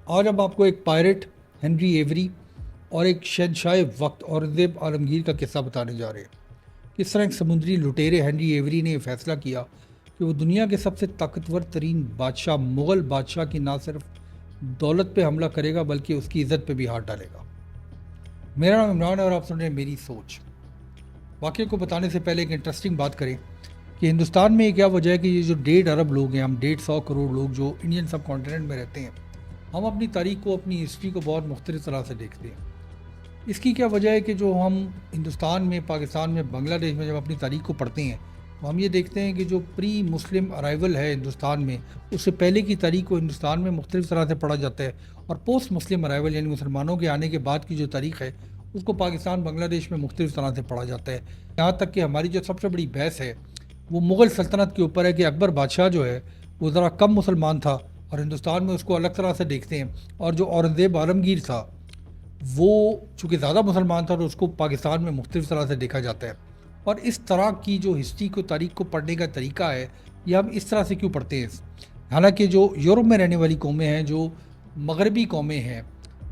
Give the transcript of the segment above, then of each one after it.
آج ہم آپ کو ایک پائرٹ ہنری ایوری اور ایک شہنشاہ وقت اورنگزیب عالمگیر کا قصہ بتانے جا رہے ہیں۔ کس طرح ایک سمندری لٹیرے ہنری ایوری نے یہ فیصلہ کیا کہ وہ دنیا کے سب سے طاقتور ترین بادشاہ مغل بادشاہ کی نہ صرف دولت پہ حملہ کرے گا بلکہ اس کی عزت پہ بھی ہاتھ ڈالے گا۔ میرا نام عمران ہے اور آپ سن رہے ہیں میری سوچ۔ واقعے کو بتانے سے پہلے ایک انٹرسٹنگ بات کریں کہ ہندوستان میں کیا وجہ ہے کہ یہ جو 1.5 ارب لوگ ہیں، ہم 150 کروڑ لوگ جو انڈین سب کانٹیننٹ میں رہتے ہیں، ہم اپنی تاریخ کو، اپنی ہسٹری کو بہت مختلف طرح سے دیکھتے ہیں۔ اس کی کیا وجہ ہے کہ جو ہم ہندوستان میں، پاکستان میں، بنگلہ دیش میں جب اپنی تاریخ کو پڑھتے ہیں تو ہم یہ دیکھتے ہیں کہ جو پری مسلم ارائیول ہے ہندوستان میں، اس سے پہلے کی تاریخ کو ہندوستان میں مختلف طرح سے پڑھا جاتا ہے، اور پوسٹ مسلم ارائیول یعنی مسلمانوں کے آنے کے بعد کی جو تاریخ ہے اس کو پاکستان، بنگلہ دیش میں مختلف طرح سے پڑھا جاتا ہے۔ یہاں تک کہ ہماری جو سب سے بڑی بحث ہے وہ مغل سلطنت کے اوپر ہے کہ اکبر بادشاہ جو ہے وہ ذرا کم مسلمان تھا اور ہندوستان میں اس کو الگ طرح سے دیکھتے ہیں، اور جو اورنگزیب عالمگیر تھا وہ چونکہ زیادہ مسلمان تھا تو اس کو پاکستان میں مختلف طرح سے دیکھا جاتا ہے۔ اور اس طرح کی جو ہسٹری کو، تاریخ کو پڑھنے کا طریقہ ہے، یہ ہم اس طرح سے کیوں پڑھتے ہیں؟ حالانکہ جو یورپ میں رہنے والی قومیں ہیں، جو مغربی قومیں ہیں،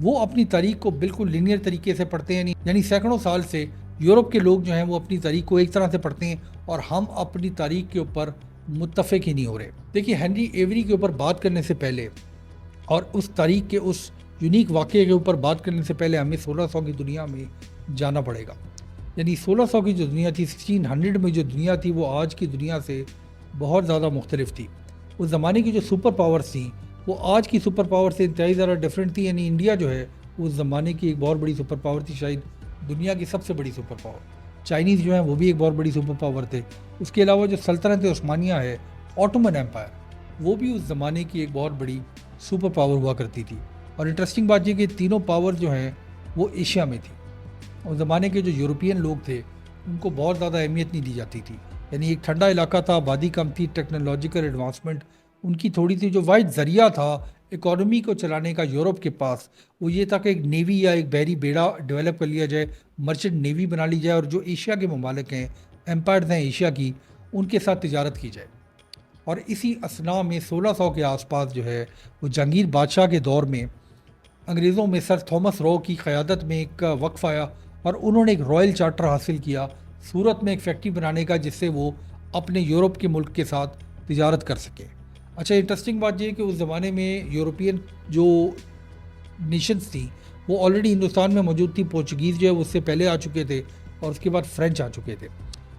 وہ اپنی تاریخ کو بالکل لینئر طریقے سے پڑھتے ہیں، یعنی سینکڑوں سال سے یورپ کے لوگ جو ہیں وہ اپنی تاریخ کو ایک طرح سے پڑھتے ہیں، اور ہم اپنی تاریخ کے اوپر متفق ہی نہیں ہو رہے۔ دیکھیے، ہنری ایوری کے اوپر بات کرنے سے پہلے اور اس تاریخ کے اس یونیک واقعے کے اوپر بات کرنے سے پہلے ہمیں 1600 کی دنیا میں جانا پڑے گا۔ یعنی 1600 کی جو دنیا تھی، 1600 میں جو دنیا تھی، وہ آج کی دنیا سے بہت زیادہ مختلف تھی۔ اس زمانے کی جو سپر پاورز تھیں وہ آج کی سپر پاور سے انتہائی زیادہ ڈیفرنٹ تھی۔ یعنی انڈیا جو ہے اس زمانے کی ایک بہت بڑی سپر پاور تھی، شاید دنیا کی سب سے بڑی سپر پاور۔ چائنیز جو ہیں وہ بھی ایک بہت بڑی سپر پاور تھے۔ اس کے علاوہ جو سلطنت عثمانیہ ہے، آٹومن ایمپائر، وہ بھی اس زمانے کی ایک بہت بڑی سپر پاور ہوا کرتی تھی۔ اور انٹرسٹنگ بات یہ کہ تینوں پاور جو ہیں وہ ایشیا میں تھی۔ اس زمانے کے جو یورپین لوگ تھے ان کو بہت زیادہ اہمیت نہیں دی جاتی تھی۔ یعنی ایک ٹھنڈا علاقہ تھا، آبادی کم تھی، ٹیکنالوجیکل ایڈوانسمنٹ ان کی تھوڑی تھی۔ جو واحد ذریعہ تھا اکانومی کو چلانے کا یورپ کے پاس، وہ یہ تھا کہ ایک نیوی یا ایک بحری بیڑا ڈیولپ کر لیا جائے، مرچنٹ نیوی بنا لی جائے، اور جو ایشیا کے ممالک ہیں، امپائرز ہیں ایشیا کی، ان کے ساتھ تجارت کی جائے۔ اور اسی اثناء میں 1600 کے آس پاس جو ہے وہ جہانگیر بادشاہ کے دور میں انگریزوں میں سر تھامس رو کی قیادت میں ایک وقف آیا، اور انہوں نے ایک رائل چارٹر حاصل کیا سورت میں ایک فیکٹری بنانے کا، جس سے وہ اپنے یورپ کے ملک کے ساتھ تجارت کر سکے۔ اچھا، انٹرسٹنگ بات یہ ہے کہ اس زمانے میں یورپین جو نیشنز تھیں وہ آلریڈی ہندوستان میں موجود تھی۔ پورچوگیز جو ہے وہ اس سے پہلے آ چکے تھے، اور اس کے بعد فرینچ آ چکے تھے۔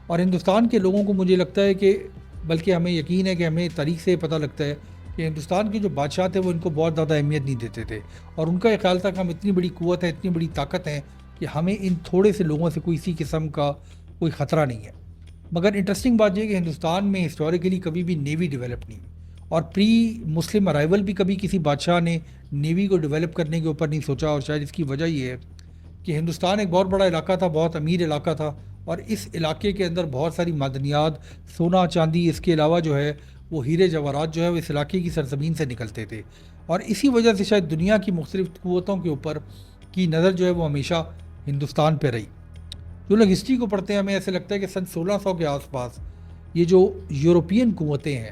اور ہندوستان کے لوگوں کو مجھے لگتا ہے کہ، بلکہ ہمیں یقین ہے کہ ہمیں تاریخ سے پتہ لگتا ہے کہ ہندوستان کے جو بادشاہ تھے وہ ان کو بہت زیادہ اہمیت نہیں دیتے تھے، اور ان کا یہ خیال تھا کہ ہم اتنی بڑی قوت ہے، اتنی بڑی طاقت ہے کہ ہمیں ان تھوڑے سے لوگوں سے کوئی اسی قسم کا کوئی خطرہ نہیں ہے۔ مگر انٹرسٹنگ بات یہ ہے کہ ہندوستان میں ہسٹوریکلی کبھی بھی نیوی ڈیولپ نہیں ہوئی، اور پری مسلم ارائیول بھی کبھی کسی بادشاہ نے نیوی کو ڈیولپ کرنے کے اوپر نہیں سوچا۔ اور شاید اس کی وجہ یہ ہے کہ ہندوستان ایک بہت بڑا علاقہ تھا، بہت امیر علاقہ تھا، اور اس علاقے کے اندر بہت ساری معدنیات، سونا چاندی، اس کے علاوہ جو ہے وہ ہیرے جواہرات جو ہے وہ اس علاقے کی سرزمین سے نکلتے تھے۔ اور اسی وجہ سے شاید دنیا کی مختلف قوتوں کے اوپر کی نظر جو ہے وہ ہمیشہ ہندوستان پہ رہی۔ جو لوگ ہسٹری کو پڑھتے ہیں ہمیں ایسے لگتا ہے کہ سن 1600 کے آس پاس یہ جو یورپین قوتیں ہیں،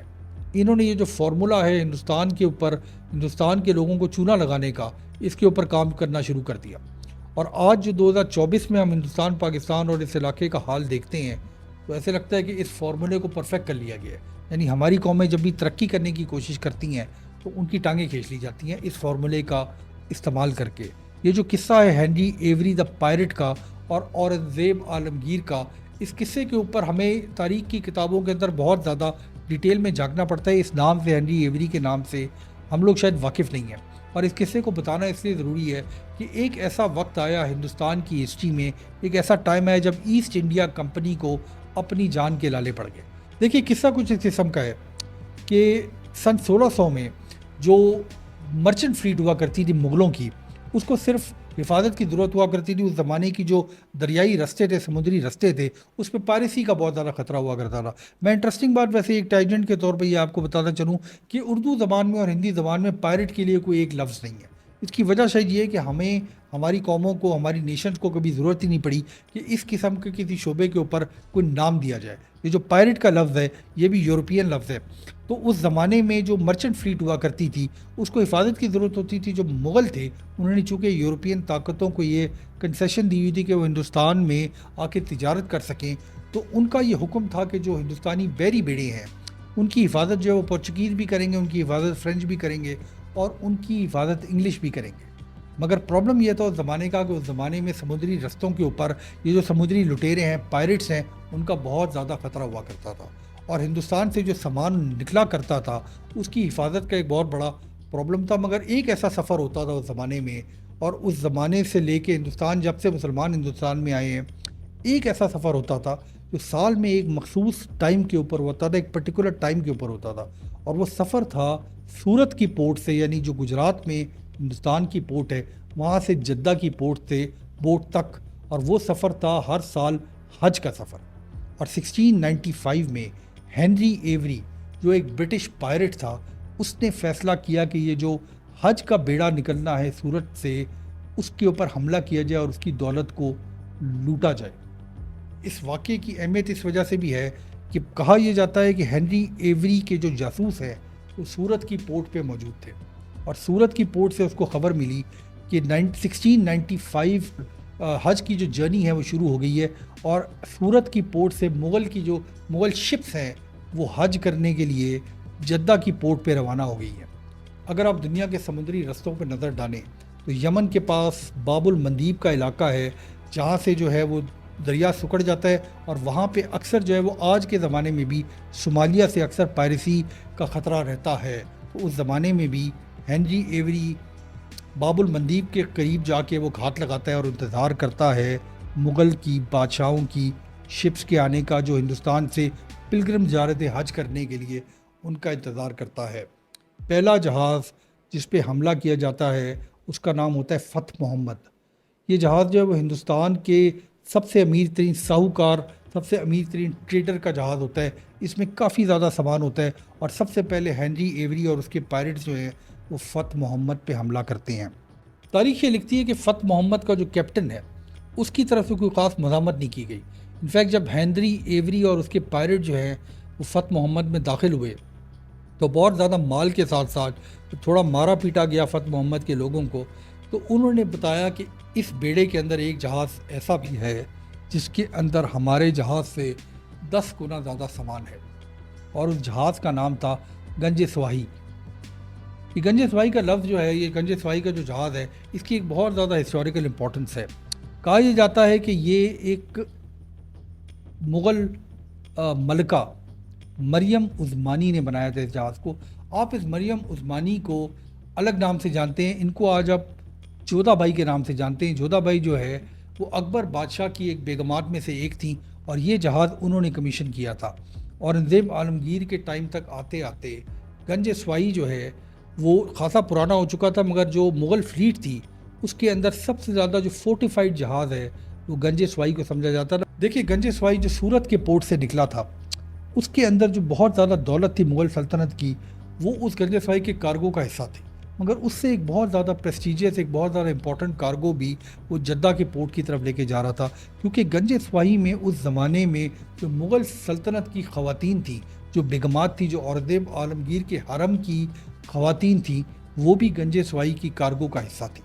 انہوں نے یہ جو فارمولا ہے ہندوستان کے اوپر، ہندوستان کے لوگوں کو چونا لگانے کا، اس کے اوپر کام کرنا شروع کر دیا۔ اور آج جو 2024 میں ہم ہندوستان، پاکستان اور اس علاقے کا حال دیکھتے ہیں تو ایسے لگتا ہے کہ اس فارمولے کو پرفیکٹ کر لیا گیا ہے۔ یعنی ہماری قومیں جب بھی ترقی کرنے کی کوشش کرتی ہیں تو ان کی ٹانگیں کھینچ لی جاتی ہیں اس فارمولے کا استعمال کر کے۔ یہ جو قصہ ہے ہنری ایوری دا پائرٹ کا اور اورنگزیب عالمگیر کا، اس قصے کے اوپر ہمیں تاریخ کی کتابوں کے اندر بہت زیادہ ڈیٹیل میں جھانکنا پڑتا ہے۔ اس نام سے، ہنری ایوری کے نام سے، ہم لوگ شاید واقف نہیں ہیں، اور اس قصے کو بتانا اس لیے ضروری ہے کہ ایک ایسا وقت آیا ہندوستان کی ہسٹری میں، ایک ایسا ٹائم آیا جب ایسٹ انڈیا کمپنی کو اپنی جان کے لالے پڑ گئے۔ دیکھیے، قصہ کچھ اس قسم کا ہے کہ سن 1600 میں جو مرچنٹ فلیٹ ہوا کرتی تھی مغلوں کی، اس کو صرف حفاظت کی ضرورت ہوا کرتی تھی۔ اس زمانے کی جو دریائی رستے تھے، سمندری رستے تھے، اس پہ پائریسی کا بہت زیادہ خطرہ ہوا کرتا تھا۔ میں انٹرسٹنگ بات ویسے ایک ٹائجنٹ کے طور پہ یہ آپ کو بتانا چلوں کہ اردو زبان میں اور ہندی زبان میں پائرٹ کے لیے کوئی ایک لفظ نہیں ہے۔ اس کی وجہ شاید یہ ہے کہ ہمیں ہماری قوموں کو ہماری نیشن کو کبھی ضرورت ہی نہیں پڑی کہ اس قسم کے کسی شعبے کے اوپر کوئی نام دیا جائے. یہ جو پائرٹ کا لفظ ہے یہ بھی یورپین لفظ ہے. تو اس زمانے میں جو مرچنٹ فلیٹ ہوا کرتی تھی اس کو حفاظت کی ضرورت ہوتی تھی. جو مغل تھے انہوں نے چونکہ یورپین طاقتوں کو یہ کنسیشن دی ہوئی تھی کہ وہ ہندوستان میں آ کے تجارت کر سکیں, تو ان کا یہ حکم تھا کہ جو ہندوستانی بحری بیڑے ہیں ان کی حفاظت جو ہے وہ پرتگیز بھی کریں گے, ان کی حفاظت فرینچ بھی کریں گے, اور ان کی حفاظت انگلش بھی کریں گے. مگر پرابلم یہ تھا اس زمانے کا کہ اس زمانے میں سمندری رستوں کے اوپر یہ جو سمندری لٹیرے ہیں, پائرٹس ہیں, ان کا بہت زیادہ خطرہ ہوا کرتا تھا, اور ہندوستان سے جو سامان نکلا کرتا تھا اس کی حفاظت کا ایک بہت بڑا پرابلم تھا. مگر ایک ایسا سفر ہوتا تھا اس زمانے میں, اور اس زمانے سے لے کے ہندوستان جب سے مسلمان ہندوستان میں آئے ہیں, ایک ایسا سفر ہوتا تھا جو سال میں ایک مخصوص ٹائم کے اوپر ہوتا تھا, ایک پرٹیکولر ٹائم کے اوپر ہوتا تھا, اور وہ سفر تھا سورت کی پورٹ سے, یعنی جو گجرات میں ہندوستان کی پورٹ ہے وہاں سے جدہ کی پورٹ سے بورٹ تک, اور وہ سفر تھا ہر سال حج کا سفر. اور 1695 میں ہنری ایوری جو ایک برٹش پائرٹ تھا اس نے فیصلہ کیا کہ یہ جو حج کا بیڑا نکلنا ہے سورت سے اس کے اوپر حملہ کیا جائے اور اس کی دولت کو لوٹا جائے. اس واقعے کی اہمیت اس وجہ سے بھی ہے کہ کہا یہ جاتا ہے کہ ہنری ایوری کے جو جاسوس ہیں وہ سورت کی پورٹ پہ موجود تھے, اور سورت کی پورٹ سے اس کو خبر ملی کہ 1695 حج کی جو جرنی ہے وہ شروع ہو گئی ہے, اور سورت کی پورٹ سے مغل شپس ہیں وہ حج کرنے کے لیے جدہ کی پورٹ پہ روانہ ہو گئی ہیں. اگر آپ دنیا کے سمندری رستوں پہ نظر ڈالیں تو یمن کے پاس باب المندیب کا علاقہ ہے جہاں سے جو ہے وہ دریا سکڑ جاتا ہے, اور وہاں پہ اکثر جو ہے وہ آج کے زمانے میں بھی صومالیہ سے اکثر پائریسی کا خطرہ رہتا ہے. تو اس زمانے میں بھی ہنری ایوری باب المندیب کے قریب جا کے وہ گھات لگاتا ہے اور انتظار کرتا ہے مغل کی بادشاہوں کی شپس کے آنے کا, جو ہندوستان سے پلگرم جا رہے تھے حج کرنے کے لیے, ان کا انتظار کرتا ہے. پہلا جہاز جس پہ حملہ کیا جاتا ہے اس کا نام ہوتا ہے فتح محمد. یہ جہاز جو ہے وہ ہندوستان کے سب سے امیر ترین ساہوکار, سب سے امیر ترین ٹریڈر کا جہاز ہوتا ہے. اس میں کافی زیادہ سامان ہوتا ہے, اور سب سے پہلے ہنری ایوری اور اس کے پائرٹس جو ہیں وہ فتح محمد پہ حملہ کرتے ہیں. تاریخ یہ لکھتی ہے کہ فتح محمد کا جو کیپٹن ہے اس کی طرف سے کوئی خاص مزاحمت نہیں کی گئی. انفیکٹ جب ہنری ایوری اور اس کے پائرٹ جو ہیں وہ فتح محمد میں داخل ہوئے تو بہت زیادہ مال کے ساتھ ساتھ تھوڑا مارا پیٹا گیا فتح محمد کے لوگوں کو. تو انہوں نے بتایا کہ اس بیڑے کے اندر ایک جہاز ایسا بھی ہے جس کے اندر ہمارے جہاز سے 10 گنا زیادہ سامان ہے, اور اس جہاز کا نام تھا گنج سواہی. یہ گنج سواہی کا لفظ جو ہے, یہ گنج سواہی کا جو جہاز ہے, اس کی ایک بہت زیادہ ہسٹوریکل امپورٹنس ہے. کہا یہ جاتا ہے کہ یہ ایک مغل ملکہ مریم عثمانی نے بنایا تھا اس جہاز کو. آپ اس مریم عثمانی کو الگ نام سے جانتے ہیں, ان کو آج آپ جودھا بائی کے نام سے جانتے ہیں. جودھا بائی جو ہے وہ اکبر بادشاہ کی ایک بیگمات میں سے ایک تھیں, اور یہ جہاز انہوں نے کمیشن کیا تھا. اورنگزیب عالمگیر کے ٹائم تک آتے آتے گنج سوائی جو ہے وہ خاصا پرانا ہو چکا تھا, مگر جو مغل فلیٹ تھی اس کے اندر سب سے زیادہ جو فورٹیفائڈ جہاز ہے وہ گنج سوائی کو سمجھا جاتا تھا. دیکھیے گنج سوائی جو سورت کے پورٹ سے نکلا تھا اس کے اندر جو بہت زیادہ دولت تھی مغل سلطنت کی وہ اس گنج سوائی کے کارگو کا حصہ تھی, مگر اس سے ایک بہت زیادہ پریسٹیجیس, ایک بہت زیادہ امپورٹنٹ کارگو بھی وہ جدہ کے پورٹ کی طرف لے کے جا رہا تھا. کیونکہ گنج سوائی میں اس زمانے میں جو مغل سلطنت کی خواتین تھیں, جو بیگمات تھی, جو اورنگزیب عالمگیر کے حرم کی خواتین تھیں, وہ بھی گنج سوائی کی کارگو کا حصہ تھی.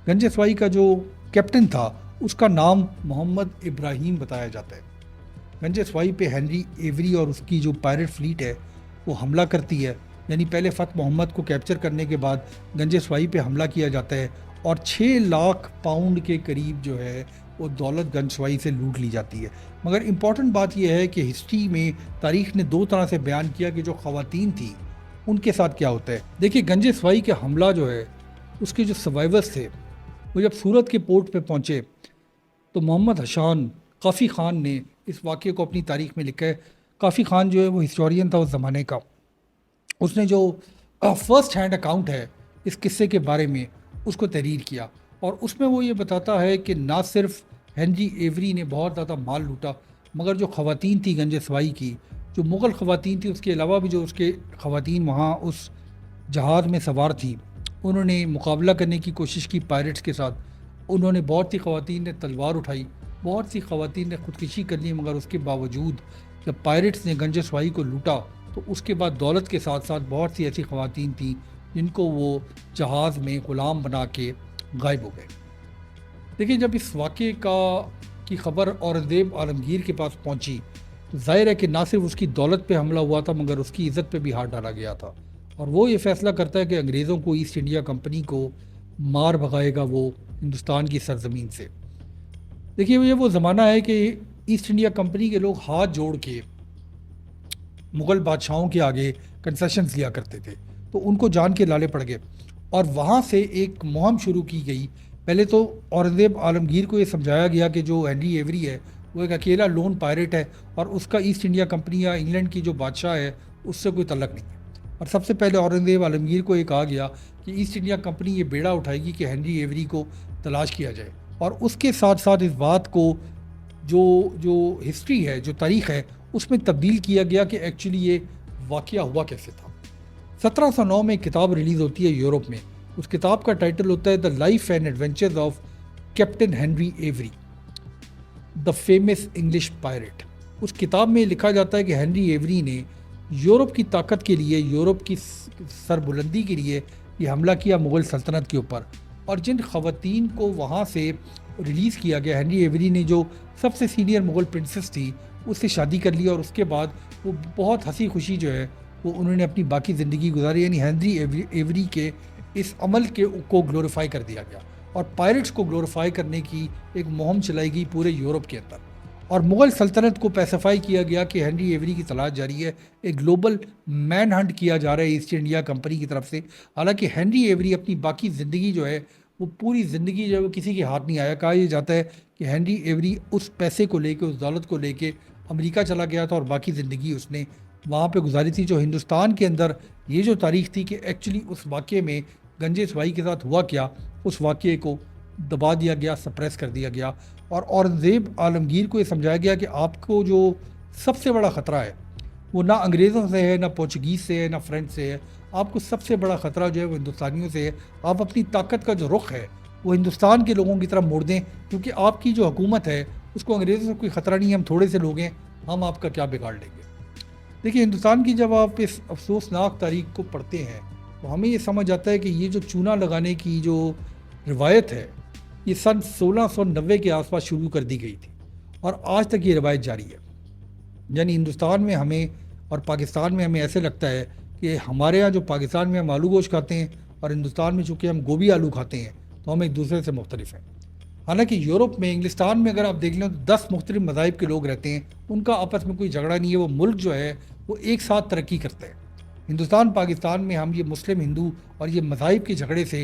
گنج سوائی کا جو کیپٹن تھا اس کا نام محمد ابراہیم بتایا جاتا ہے. گنج سوائی پہ ہنری ایوری اور اس کی جو پائرٹ فلیٹ ہے وہ حملہ کرتی ہے, یعنی پہلے فتح محمد کو کیپچر کرنے کے بعد گنج سوائی پہ حملہ کیا جاتا ہے, اور 6 لاکھ پاؤنڈ کے قریب جو ہے وہ دولت گنج سوائی سے لوٹ لی جاتی ہے. مگر امپورٹنٹ بات یہ ہے کہ ہسٹری میں تاریخ نے 2 طرح سے بیان کیا کہ جو خواتین تھیں ان کے ساتھ کیا ہوتا ہے. دیکھیے گنج سوائی کے حملہ جو ہے اس کے جو سروائیورز تھے وہ جب سورت کے پورٹ پہ پہنچے تو محمد حسان کافی خان نے اس واقعے کو اپنی تاریخ میں لکھا ہے. کافی خان جو ہے وہ ہسٹورین تھا اس زمانے کا. اس نے جو فرسٹ ہینڈ اکاؤنٹ ہے اس قصے کے بارے میں اس کو تحریر کیا, اور اس میں وہ یہ بتاتا ہے کہ نہ صرف ہنری ایوری نے بہت زیادہ مال لوٹا, مگر جو خواتین تھی گنج سوائی کی, جو مغل خواتین تھی, اس کے علاوہ بھی جو اس کے خواتین وہاں اس جہاز میں سوار تھیں, انہوں نے مقابلہ کرنے کی کوشش کی پائرٹس کے ساتھ. انہوں نے بہت سی خواتین نے تلوار اٹھائی, بہت سی خواتین نے خودکشی کر لی, مگر اس کے باوجود جب پائرٹس نے گنج سوائی کو لوٹا تو اس کے بعد دولت کے ساتھ ساتھ بہت سی ایسی خواتین تھیں جن کو وہ جہاز میں غلام بنا کے غائب ہو گئے. دیکھیں, جب اس واقعے کی خبر اورنگزیب عالمگیر کے پاس پہنچی تو ظاہر ہے کہ نہ صرف اس کی دولت پہ حملہ ہوا تھا مگر اس کی عزت پہ بھی ہاتھ ڈالا گیا تھا, اور وہ یہ فیصلہ کرتا ہے کہ انگریزوں کو ایسٹ انڈیا کمپنی کو مار بھگائے گا وہ ہندوستان کی سرزمین سے. دیکھیے, یہ وہ زمانہ ہے کہ ایسٹ انڈیا کمپنی کے لوگ ہاتھ جوڑ کے مغل بادشاہوں کے آگے کنسیشنز لیا کرتے تھے, تو ان کو جان کے لالے پڑ گئے اور وہاں سے ایک مہم شروع کی گئی. پہلے تو اورنگزیب عالمگیر کو یہ سمجھایا گیا کہ جو ہنری ایوری ہے وہ ایک اکیلا لون پائرٹ ہے اور اس کا ایسٹ انڈیا کمپنی یا انگلینڈ کی جو بادشاہ ہے اس سے کوئی تعلق نہیں ہے. اور سب سے پہلے اورنگزیب عالمگیر کو یہ کہا گیا کہ ایسٹ انڈیا کمپنی یہ بیڑا اٹھائے گی کہ ہنری ایوری کو تلاش کیا جائے, اور اس کے ساتھ ساتھ اس بات کو جو ہسٹری ہے, جو تاریخ ہے, اس میں تبدیل کیا گیا کہ ایکچولی یہ واقعہ ہوا کیسے تھا. 1709 میں ایک کتاب ریلیز ہوتی ہے یورپ میں. اس کتاب کا ٹائٹل ہوتا ہے the life and adventures of captain Henry Every, the famous English pirate. اس کتاب میں لکھا جاتا ہے کہ ہنری ایوری نے یورپ کی طاقت کے لیے, یورپ کی سربلندی کے لیے یہ حملہ کیا مغل سلطنت کے اوپر, اور جن خواتین کو وہاں سے ریلیز کیا گیا, ہنری ایوری نے جو سب سے سینئر مغل پرنسس تھی اس سے شادی کر لی, اور اس کے بعد وہ بہت ہنسی خوشی جو ہے وہ انہوں نے اپنی باقی زندگی گزاری. یعنی ہنری ایوری کے اس عمل کو گلوریفائی کر دیا گیا اور پائرٹس کو گلوریفائی کرنے کی ایک مہم چلائی گئی پورے یورپ کے اندر, اور مغل سلطنت کو پیسیفائی کیا گیا کہ ہنری ایوری کی تلاش جاری ہے. ایک گلوبل مین ہنٹ کیا جا رہا ہے ایسٹ انڈیا کمپنی کی طرف سے. حالانکہ ہنری ایوری اپنی باقی زندگی جو ہے وہ پوری زندگی جو ہے وہ کسی کے ہاتھ نہیں آیا. کہا یہ جاتا ہے کہ ہنری ایوری اس پیسے کو لے کے, اس دولت کو لے کے امریکہ چلا گیا تھا اور باقی زندگی اس نے وہاں پہ گزاری تھی. جو ہندوستان کے اندر یہ جو تاریخ تھی کہ ایکچولی اس واقعے میں گنجے سوائی کے ساتھ ہوا کیا, اس واقعے کو دبا دیا گیا, سپریس کر دیا گیا, اور اورنگزیب عالمگیر کو یہ سمجھایا گیا کہ آپ کو جو سب سے بڑا خطرہ ہے وہ نہ انگریزوں سے ہے, نہ پورچوگیز سے ہے, نہ فرینچ سے ہے. آپ کو سب سے بڑا خطرہ جو ہے وہ ہندوستانیوں سے ہے. آپ اپنی طاقت کا جو رخ ہے وہ ہندوستان کے لوگوں کی طرف موڑ دیں, کیونکہ آپ کی جو حکومت ہے اس کو انگریزوں سے کوئی خطرہ نہیں ہے. ہم تھوڑے سے لوگ ہیں, ہم آپ کا کیا بگاڑ لیں گے. دیکھیے, ہندوستان کی جب آپ اس افسوسناک تاریخ کو پڑھتے ہیں تو ہمیں یہ سمجھ آتا ہے کہ یہ جو چونا لگانے کی جو روایت ہے یہ سن 1690 کے آس پاس شروع کر دی گئی تھی اور آج تک یہ روایت جاری ہے. یعنی ہندوستان میں ہمیں اور پاکستان میں ہمیں ایسے لگتا ہے کہ ہمارے ہاں جو پاکستان میں ہم آلو گوشت کھاتے ہیں اور ہندوستان میں چونکہ ہم گوبھی آلو کھاتے ہیں تو ہم ایک دوسرے سے مختلف ہیں. حالانکہ یورپ میں, انگلستان میں اگر آپ دیکھ لیں تو 10 مختلف مذاہب کے لوگ رہتے ہیں, ان کا آپس میں کوئی جھگڑا نہیں ہے. وہ ملک جو ہے وہ ایک ساتھ ترقی کرتا ہے. ہندوستان پاکستان میں ہم یہ مسلم ہندو اور یہ مذاہب کے جھگڑے سے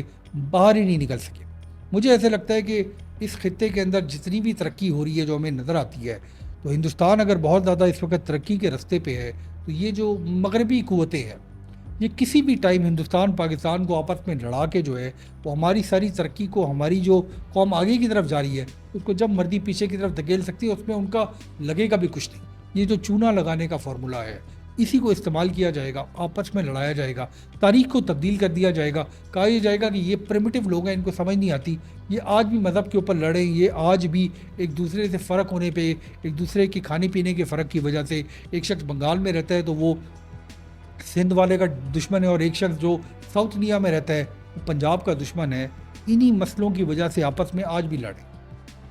باہر ہی نہیں نکل سکے. مجھے ایسے لگتا ہے کہ اس خطے کے اندر جتنی بھی ترقی ہو رہی ہے جو ہمیں نظر آتی ہے, تو ہندوستان اگر بہت زیادہ اس وقت ترقی کے رستے پہ ہے تو یہ جو مغربی قوتیں ہیں یہ کسی بھی ٹائم ہندوستان پاکستان کو آپس میں لڑا کے جو ہے وہ ہماری ساری ترقی کو, ہماری جو قوم آگے کی طرف جا رہی ہے اس کو جب مرضی پیچھے کی طرف دھکیل سکتی ہے. اس میں ان کا لگے گا بھی کچھ نہیں. یہ جو چونا لگانے کا فارمولہ ہے اسی کو استعمال کیا جائے گا, آپس میں لڑایا جائے گا, تاریخ کو تبدیل کر دیا جائے گا. کہا یہ جائے گا کہ یہ پریمیٹیو لوگ ہیں, ان کو سمجھ نہیں آتی, یہ آج بھی مذہب کے اوپر لڑیں, یہ آج بھی ایک دوسرے سے فرق ہونے پہ, ایک دوسرے کے کھانے پینے کے فرق کی وجہ سے, ایک شخص بنگال میں رہتا ہے تو وہ سندھ والے کا دشمن ہے اور ایک شخص جو ساؤتھ انڈیا میں رہتا ہے وہ پنجاب کا دشمن ہے. انہی مسئلوں کی وجہ سے آپس میں آج بھی لڑیں.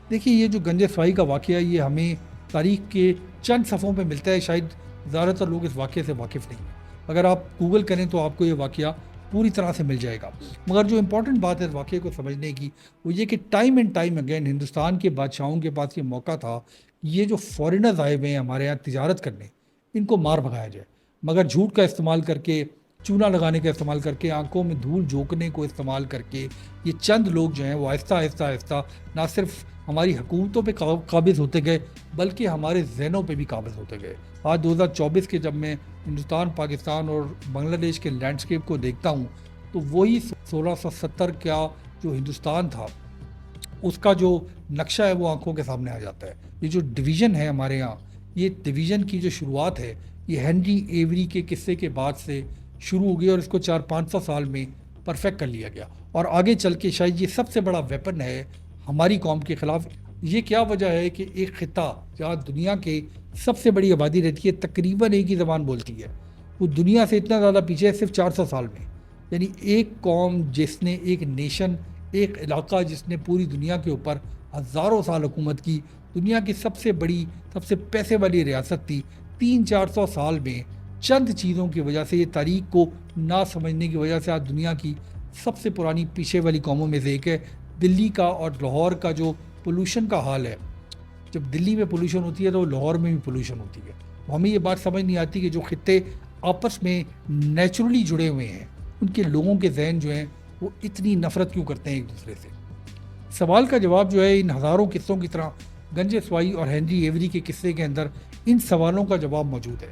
دیکھیے, یہ جو گنج سوائی کا واقعہ ہے یہ ہمیں تاریخ کے چند صفحوں پہ ملتا ہے. شاید زیادہ تر لوگ اس واقعے سے واقف نہیں ہیں. اگر آپ گوگل کریں تو آپ کو یہ واقعہ پوری طرح سے مل جائے گا. مگر جو امپورٹنٹ بات ہے اس واقعے کو سمجھنے کی وہ یہ کہ time and time again Hindustan کے بادشاہوں کے پاس یہ موقع تھا یہ جو فارینرز آئے ہوئے ہیں ہمارے یہاں تجارت کرنے, ان کو مار بھگایا جائے. مگر جھوٹ کا استعمال کر کے, چونا لگانے کا استعمال کر کے, آنکھوں میں دھول جھونکنے کو استعمال کر کے یہ چند لوگ جو ہیں وہ آہستہ آہستہ آہستہ نہ صرف ہماری حکومتوں پہ قابض ہوتے گئے بلکہ ہمارے ذہنوں پہ بھی قابض ہوتے گئے. آج 2024 کے جب میں ہندوستان, پاکستان اور بنگلہ دیش کے لینڈسکیپ کو دیکھتا ہوں تو وہی 1670 کا جو ہندوستان تھا اس کا جو نقشہ ہے وہ آنکھوں کے سامنے آ جاتا ہے. یہ جو ڈویژن ہے ہمارے یہاں, یہ ڈویژن کی جو شروعات ہے یہ ہنری ایوری کے قصے کے بعد سے شروع ہو گئی اور اس کو 400-500 سال میں پرفیکٹ کر لیا گیا، اور آگے چل کے شاید یہ سب سے بڑا ویپن ہے ہماری قوم کے خلاف۔ یہ کیا وجہ ہے کہ ایک خطہ جہاں دنیا کے سب سے بڑی آبادی رہتی ہے تقریباً ایک ہی زبان بولتی ہے، وہ دنیا سے اتنا زیادہ پیچھے ہے صرف 400 سال میں۔ یعنی ایک قوم جس نے، ایک نیشن، ایک علاقہ جس نے پوری دنیا کے اوپر ہزاروں سال حکومت کی، دنیا کی سب سے بڑی، سب سے پیسے والی ریاست تھی، 300-400 سال میں چند چیزوں کی وجہ سے، یہ تاریخ کو نہ سمجھنے کی وجہ سے آج دنیا کی سب سے پرانی پیچھے والی قوموں میں سے ایک ہے۔ دلی کا اور لاہور کا جو پولوشن کا حال ہے، جب دلی میں پولوشن ہوتی ہے تو لاہور میں بھی پولوشن ہوتی ہے۔ ہمیں یہ بات سمجھ نہیں آتی کہ جو خطے آپس میں نیچرلی جڑے ہوئے ہیں، ان کے لوگوں کے ذہن جو ہیں وہ اتنی نفرت کیوں کرتے ہیں ایک دوسرے سے۔ سوال کا جواب جو ہے ان ہزاروں قصوں کی طرح گنج سوائی اور ہنری ایوری کے قصے کے اندر ان سوالوں کا جواب موجود ہے۔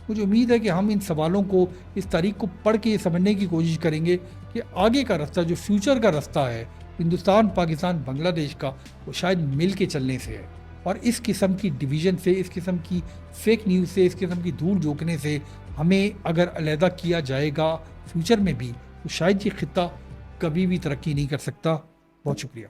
مجھے امید ہے کہ ہم ان سوالوں کو، اس تاریخ کو پڑھ کے یہ سمجھنے کی کوشش کریں گے کہ آگے کا رستہ، جو فیوچر کا رستہ ہے ہندوستان، پاکستان، بنگلہ دیش کا، وہ شاید مل کے چلنے سے ہے، اور اس قسم کی ڈویژن سے، اس قسم کی فیک نیوز سے، اس قسم کی دھول جھونکنے سے ہمیں اگر علیحدہ کیا جائے گا فیوچر میں بھی، تو شاید یہ خطہ کبھی بھی ترقی نہیں کر سکتا۔ بہت شکریہ۔